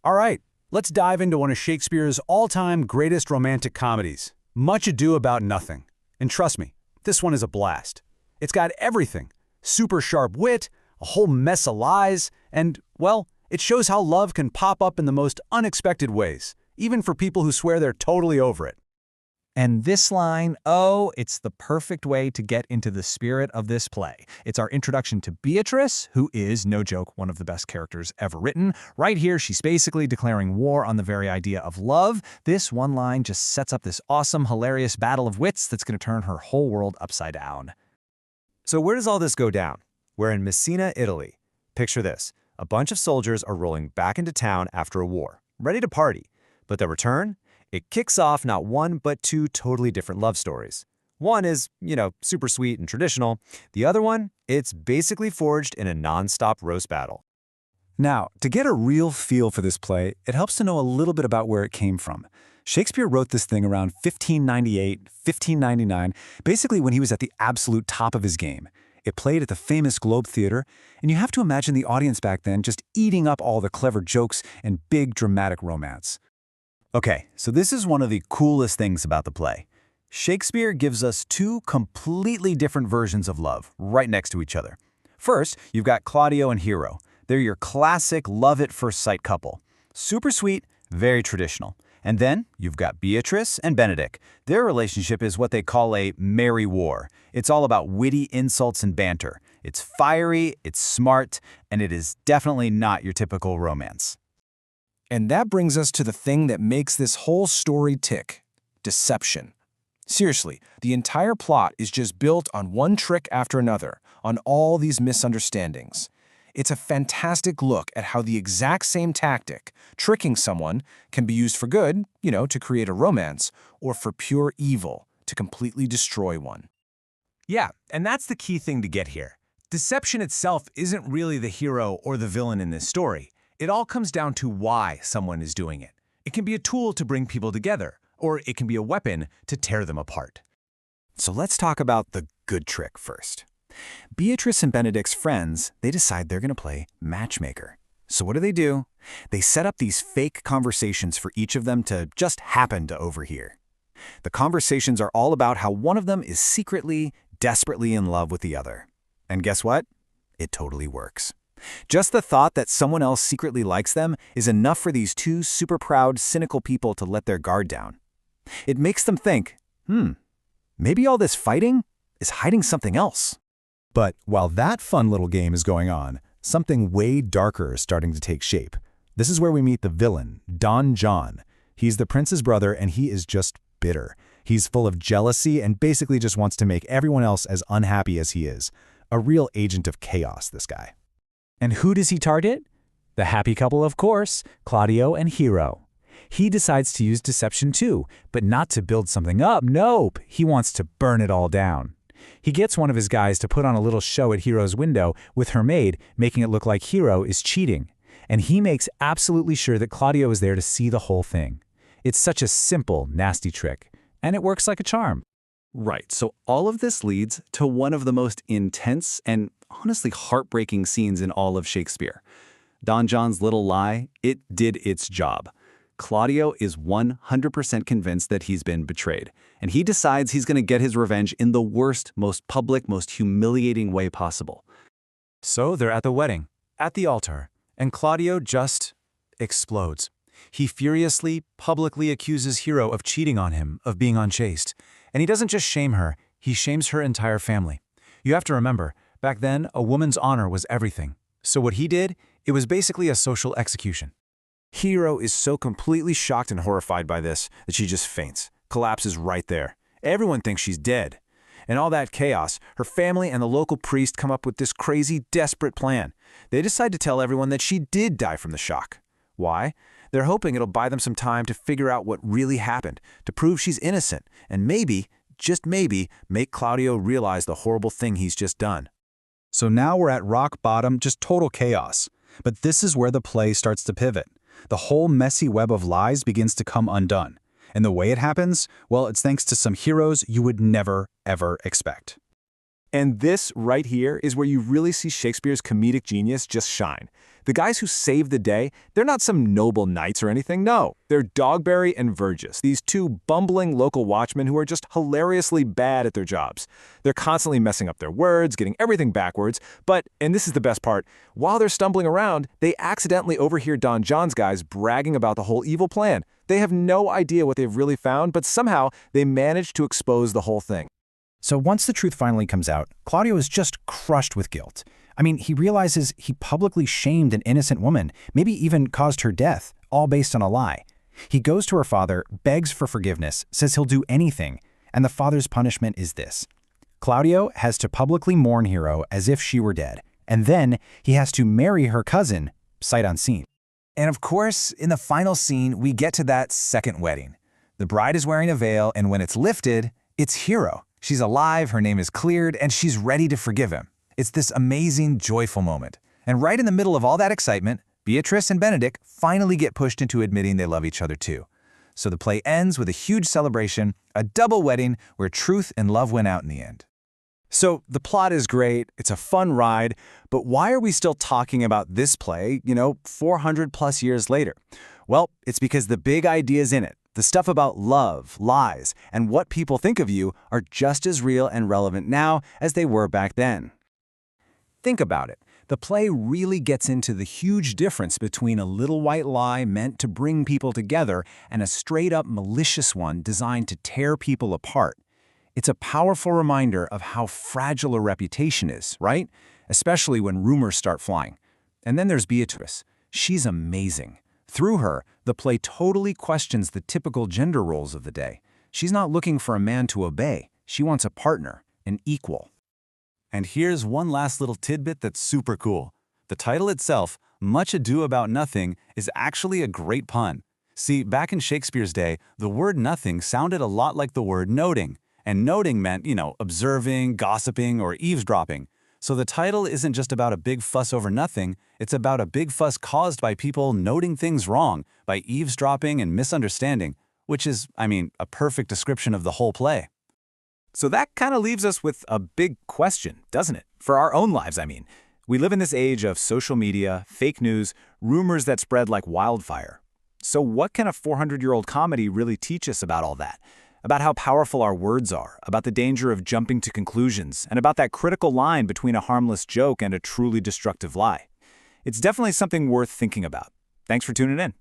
All right, let's dive into one of Shakespeare's all-time greatest romantic comedies, Much Ado About Nothing. And trust me, this one is a blast. It's got everything. Super sharp wit, a whole mess of lies, and, well, it shows how love can pop up in the most unexpected ways, even for people who swear they're totally over it. And this line, oh, it's the perfect way to get into the spirit of this play. It's our introduction to Beatrice, who is, no joke, one of the best characters ever written. Right here, she's basically declaring war on the very idea of love. This one line just sets up this awesome, hilarious battle of wits that's going to turn her whole world upside down. So where does all this go down? We're in Messina, Italy. Picture this. A bunch of soldiers are rolling back into town after a war, ready to party. But the return? It kicks off not one, but two totally different love stories. One is, super sweet and traditional. The other one, it's basically forged in a non-stop roast battle. Now, to get a real feel for this play, it helps to know a little bit about where it came from. Shakespeare wrote this thing around 1598, 1599, basically when he was at the absolute top of his game. It played at the famous Globe Theater, and you have to imagine the audience back then just eating up all the clever jokes and big dramatic romance. Okay, so this is one of the coolest things about the play. Shakespeare gives us two completely different versions of love right next to each other. First, you've got Claudio and Hero. They're your classic love-at-first-sight couple. Super sweet, very traditional. And then you've got Beatrice and Benedick. Their relationship is what they call a merry war. It's all about witty insults and banter. It's fiery, it's smart, and it is definitely not your typical romance. And that brings us to the thing that makes this whole story tick: deception. Seriously, the entire plot is just built on one trick after another, on all these misunderstandings. It's a fantastic look at how the exact same tactic, tricking someone, can be used for good, to create a romance, or for pure evil, to completely destroy one. Yeah, and that's the key thing to get here. Deception itself isn't really the hero or the villain in this story. It all comes down to why someone is doing it. It can be a tool to bring people together, or it can be a weapon to tear them apart. So let's talk about the good trick first. Beatrice and Benedick's friends, they decide they're going to play matchmaker. So what do? They set up these fake conversations for each of them to just happen to overhear. The conversations are all about how one of them is secretly, desperately in love with the other. And guess what? It totally works. Just the thought that someone else secretly likes them is enough for these two super proud, cynical people to let their guard down. It makes them think, maybe all this fighting is hiding something else. But while that fun little game is going on, something way darker is starting to take shape. This is where we meet the villain, Don John. He's the prince's brother, and he is just bitter. He's full of jealousy and basically just wants to make everyone else as unhappy as he is. A real agent of chaos, this guy. And who does he target? The happy couple, of course, Claudio and Hero. He decides to use deception too, but not to build something up. Nope, he wants to burn it all down. He gets one of his guys to put on a little show at Hero's window with her maid, making it look like Hero is cheating. And he makes absolutely sure that Claudio is there to see the whole thing. It's such a simple, nasty trick, and it works like a charm. Right, so all of this leads to one of the most intense and honestly heartbreaking scenes in all of Shakespeare. Don John's little lie, it did its job. Claudio is 100% convinced that he's been betrayed, and he decides he's going to get his revenge in the worst, most public, most humiliating way possible. So they're at the wedding, at the altar, and Claudio just explodes. He furiously, publicly accuses Hero of cheating on him, of being unchaste. And he doesn't just shame her, he shames her entire family. You have to remember, back then, a woman's honor was everything. So what he did, it was basically a social execution. Hero is so completely shocked and horrified by this that she just faints, collapses right there. Everyone thinks she's dead. In all that chaos, her family and the local priest come up with this crazy, desperate plan. They decide to tell everyone that she did die from the shock. Why? They're hoping it'll buy them some time to figure out what really happened, to prove she's innocent, and maybe, just maybe, make Claudio realize the horrible thing he's just done. So now we're at rock bottom, just total chaos. But this is where the play starts to pivot. The whole messy web of lies begins to come undone. And the way it happens, well, it's thanks to some heroes you would never, ever expect. And this right here is where you really see Shakespeare's comedic genius just shine. The guys who save the day, they're not some noble knights or anything, no. They're Dogberry and Verges, these two bumbling local watchmen who are just hilariously bad at their jobs. They're constantly messing up their words, getting everything backwards, but, and this is the best part, while they're stumbling around, they accidentally overhear Don John's guys bragging about the whole evil plan. They have no idea what they've really found, but somehow they manage to expose the whole thing. So once the truth finally comes out, Claudio is just crushed with guilt. I mean, he realizes he publicly shamed an innocent woman, maybe even caused her death, all based on a lie. He goes to her father, begs for forgiveness, says he'll do anything, and the father's punishment is this. Claudio has to publicly mourn Hero as if she were dead, and then he has to marry her cousin, sight unseen. And of course, in the final scene, we get to that second wedding. The bride is wearing a veil, and when it's lifted, it's Hero. She's alive, her name is cleared, and she's ready to forgive him. It's this amazing, joyful moment. And right in the middle of all that excitement, Beatrice and Benedick finally get pushed into admitting they love each other too. So the play ends with a huge celebration, a double wedding where truth and love win out in the end. So the plot is great, it's a fun ride, but why are we still talking about this play, 400 plus years later? Well, it's because the big ideas in it, the stuff about love, lies, and what people think of you are just as real and relevant now as they were back then. Think about it. The play really gets into the huge difference between a little white lie meant to bring people together and a straight-up malicious one designed to tear people apart. It's a powerful reminder of how fragile a reputation is, right? Especially when rumors start flying. And then there's Beatrice. She's amazing. Through her, the play totally questions the typical gender roles of the day. She's not looking for a man to obey. She wants a partner, an equal. And here's one last little tidbit that's super cool. The title itself, Much Ado About Nothing, is actually a great pun. See, back in Shakespeare's day, the word nothing sounded a lot like the word noting. And noting meant, observing, gossiping, or eavesdropping. So the title isn't just about a big fuss over nothing, it's about a big fuss caused by people noting things wrong, by eavesdropping and misunderstanding, which is, a perfect description of the whole play. So that kind of leaves us with a big question, doesn't it? For our own lives, We live in this age of social media, fake news, rumors that spread like wildfire. So what can a 400-year-old comedy really teach us about all that? About how powerful our words are, about the danger of jumping to conclusions, and about that critical line between a harmless joke and a truly destructive lie. It's definitely something worth thinking about. Thanks for tuning in.